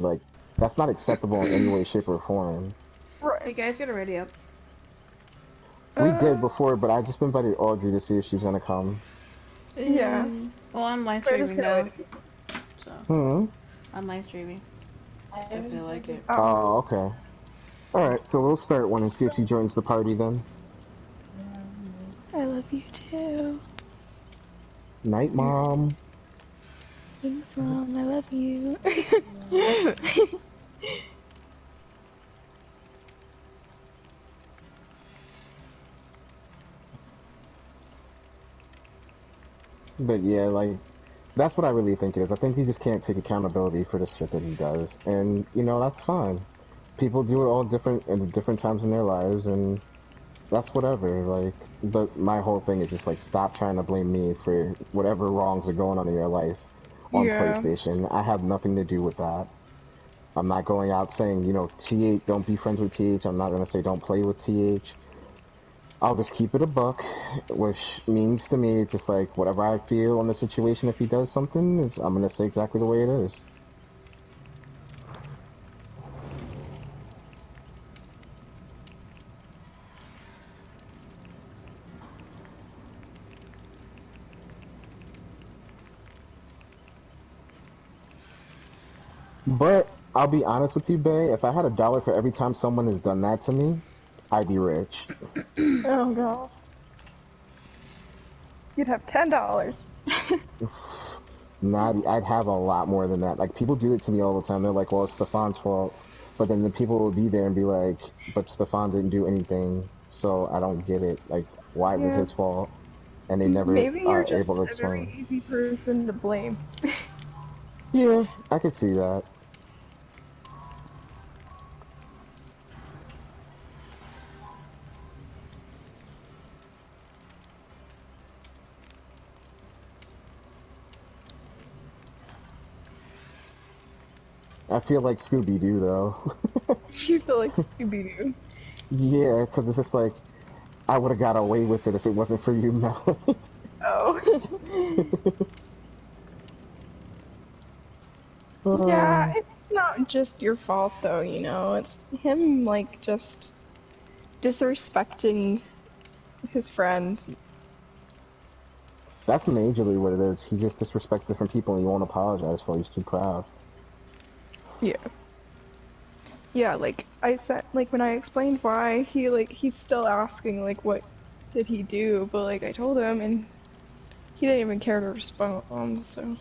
Like, that's not acceptable in any way, shape, or form. Hey Right. guys, get ready up. We did Uh, before, but I just invited Audrey to see if she's gonna come. yeah. Well, I'm live We're just streaming gonna wait now, a few seconds. so Hmm. I'm live streaming. I feel like it. Oh. Oh, okay. Alright, so we'll start one and see if she joins the party then. I love you too. Night, Mom. Thanks, Mom. I love you. But yeah, like, that's what I really think it is. I think he just can't take accountability for the shit that he does. And, you know, that's fine. People do it all different at different times in their lives, and that's whatever. Like, but my whole thing is just like, stop trying to blame me for whatever wrongs are going on in your life on Yeah. PlayStation. I have nothing to do with that. I'm not going out saying, you know, TH, don't be friends with TH. I'm not going to say don't play with TH. I'll just keep it a buck, which means to me, it's just like whatever I feel in the situation. If he does something, is I'm gonna say exactly the way it is. But I'll be honest with you, Bay. If I had $1 for every time someone has done that to me, I'd be rich. Oh god. You'd have $10. Not, I'd have a lot more than that. Like people do it to me all the time. They're like, "Well, it's Stefan's fault," but then the people will be there and be like, "But Stefan didn't do anything, so I don't get it. Like, why is it Yeah. his fault?" And they never Maybe you're are able just to a very explain. easy person to blame. Yeah, I could see that. I feel like Scooby Doo though. You feel like Scooby Doo. Yeah, because it's just like I would have got away with it if it wasn't for you, Melanie. Oh. Yeah, uh, it's not just your fault though, you know. It's him like just disrespecting his friends. that's majorly what it is. He just disrespects different people and he won't apologize for it. He's too proud. Yeah. Yeah, like I said, like when I explained why, he's still asking like what did he do, but like I told him and he didn't even care to respond, so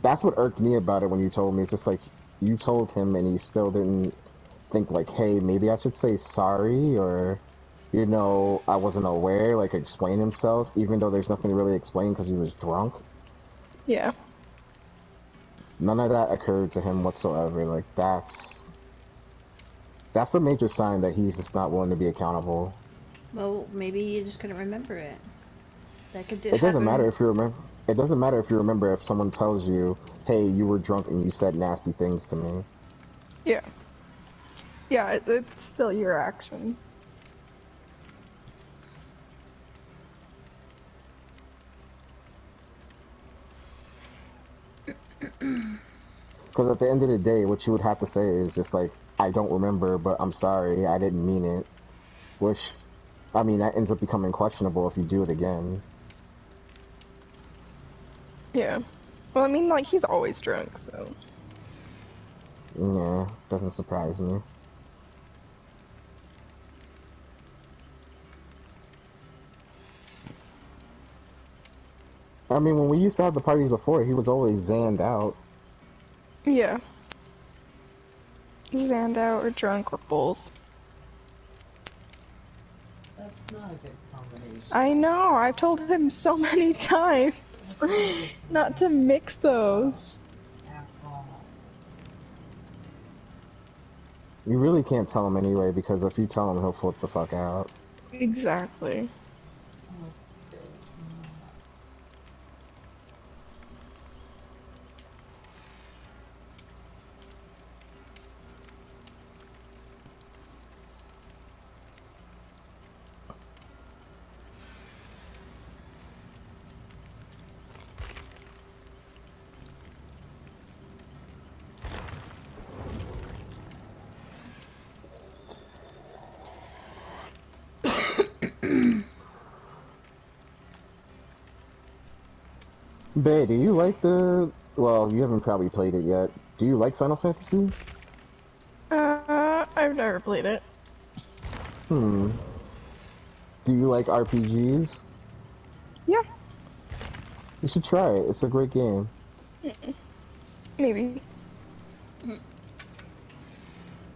That's what irked me about it when you told me. It's just like you told him and he still didn't think like, hey, maybe I should say sorry or, you know, I wasn't aware, like explain himself, even though there's nothing to really explain because he was drunk. yeah. None of that occurred to him whatsoever. Like that's a major sign that he's just not willing to be accountable. Well, maybe you just couldn't remember it. That could It doesn't happen. matter if you remember. It doesn't matter if you remember if someone tells you, "Hey, you were drunk and you said nasty things to me." Yeah. Yeah, it's still your actions. Because at the end of the day, what you would have to say is just like, "I don't remember, but I'm sorry, I didn't mean it." Which, I mean, that ends up becoming questionable if you do it again. Yeah. Well, I mean, like he's always drunk, so Yeah, doesn't surprise me. I mean, when we used to have the parties before, he was always zanned out. yeah. Zanned out or drunk or both. That's not a good combination. I know, I've told him so many times That's not a good not to mix those. at all. You really can't tell him anyway, because if you tell him, he'll flip the fuck out. Exactly. Okay. Bae, do you like the... Well, you haven't probably played it yet. Do you like Final Fantasy? I've never played it. Hmm. Do you like RPGs? Yeah, You should try it. It's a great game. maybe.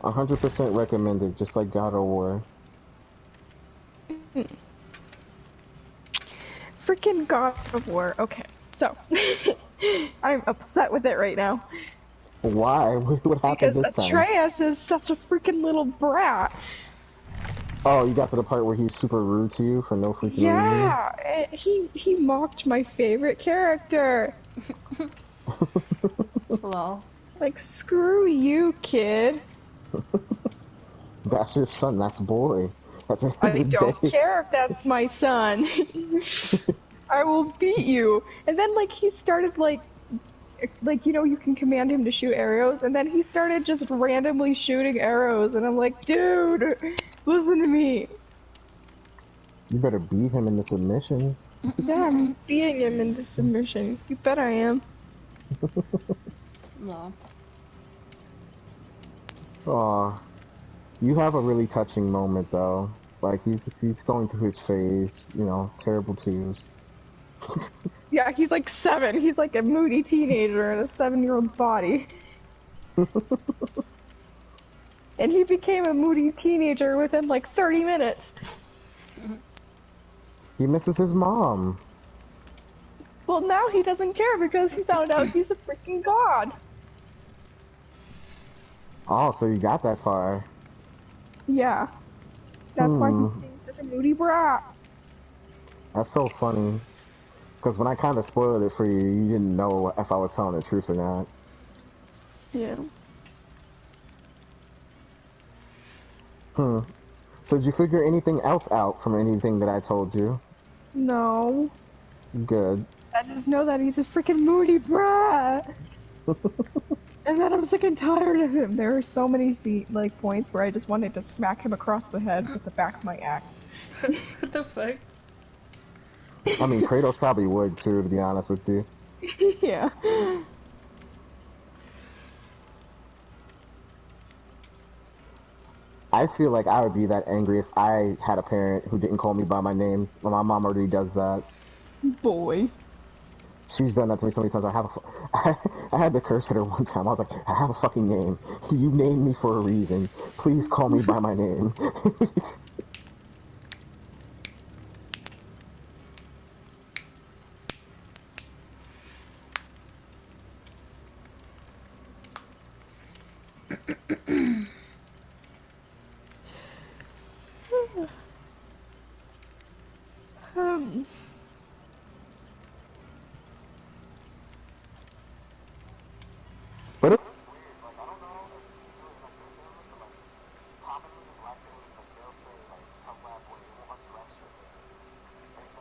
100% recommended, just like God of War. Freaking God of War. Okay, so I'm upset with it right now Why? What happened because this time? Atreus is such a freaking little brat. Oh, you got to the part where he's super rude to you for no freaking reason? Yeah, he mocked my favorite character. Lol. Like, screw you, kid. That's your son, that's boy. At the end I of the don't day. care if that's my son. I will beat you. And then, like, he started, like, you know, you can command him to shoot arrows, and then he started just randomly shooting arrows, and I'm like, dude, listen to me. You better beat him into submission. Yeah, I'm beating him into submission. You bet I am. Lol. Aw. You have a really touching moment, though. Like, he's going through his phase, you know, terrible twos. Yeah, he's like 7. He's like a moody teenager in a 7-year-old body. And he became a moody teenager within like 30 minutes. He misses his mom. Well, now he doesn't care because he found out he's a freaking god. Oh, so you got that far. Yeah. That's why he's being such a moody brat. That's so funny. Because when I kind of spoiled it for you, you didn't know if I was telling the truth or not. Yeah. So did you figure anything else out from anything that I told you? No. Good. I just know that he's a freaking moody brat. And then I'm sick and tired of him. There are so many points where I just wanted to smack him across the head with the back of my axe. What the fuck? I mean, Kratos probably would too, to be honest with you. Yeah. I feel like I would be that angry if I had a parent who didn't call me by my name. Well, my mom already does that. Boy. She's done that to me so many times. I had to curse at her one time. I was like, I have a fucking name. You named me for a reason. Please call me by my name.